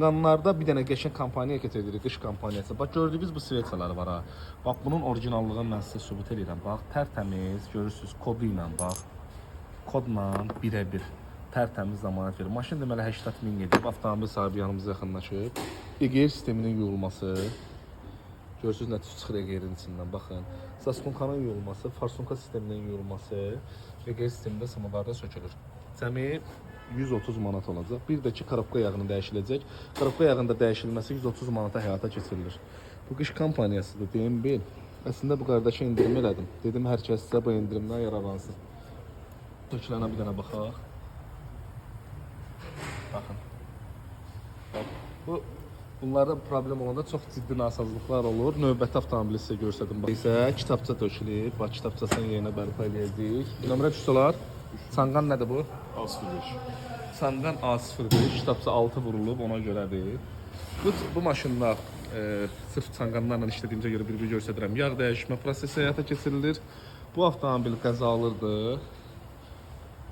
Qanlarda bir dənə qəşəng kampaniya keçiririk, qış kampaniyası. Bax gördüyünüz bu sveçalar var ha. Bax bunun orijinallığını mən sizə sübut edirəm. Bax tərtəmiz, görürsüz kodu ilə bax. Kodla birə-bir tərtəmiz zəmanət verir. Maşın deməli 80 min gedib, avtomobil sahibi yanımıza yaxınlaşıb. EGR sisteminin yuyulması. Görürsüz nə çıxır EGR-in içindən, baxın. Zaskunkanın yuyulması, farsunka sisteminin yuyulması, EGR sistemində samovarda sökülür. Cəmi 130 manat olacaq. Bir də ki, korobka yağını dəyişiləcək. Korobka yağında dəyişilməsi 130 manata həyata keçirilir. Bu qış kampaniyasıdır, deyim bil. Əslində bu qardaşa indirim elədim. Dedim, hər kəs sizə bu indirimdən yararlansın. Tökülənə bir dənə baxaq. Baxın. Bunlarda problem olanda çox ciddi nasazlıqlar olur. Növbəti avtomobili sizə göstərdim. Bax isə kitabça tökülüb. Bax kitabçasının yerinə bərpa eləyəcəyik. Nömrə düşdülər. Çanqan nədir bu? A05. Çanqan A05, kitabça 6 vurulub, ona görədir. Bu maşında sırf çanqanlarla işlədiyimizə görə bir göstərirəm. Yağ dəyişmə prosesi həyata keçirilir. Bu avtomobil qəzalıdır.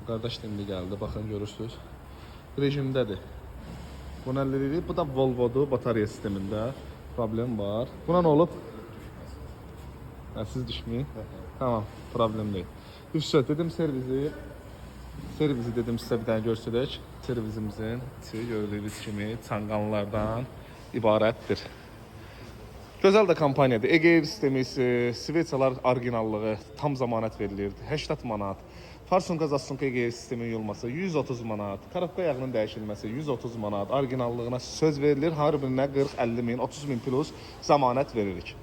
Qardaş indi gəldi, baxın görürsünüz. Rejimdədir. Bunu əldə edirik. Bu da Volvo'dur, batarya sistemində problem var. Buna nə olub? Siz düşməyin. Tamam, problem deyil. Üstə dedim servisi dedim sizə bir dənə göstərək. Servisimizin içi gördüyünüz kimi çanqanlardan ibarətdir. Gözəl də kampaniyadır. EGR sistemi, sveçalar orijinallığı tam zəmanət verilir. 80 manat. Farsunka Zassunka EGR sistemi yuyulması 130 manat. Korobka yağının dəyişilməsi 130 manat. Orijinallığına söz verilir. Hər birinə 40-50 min, 30 min plus zəmanət veririk.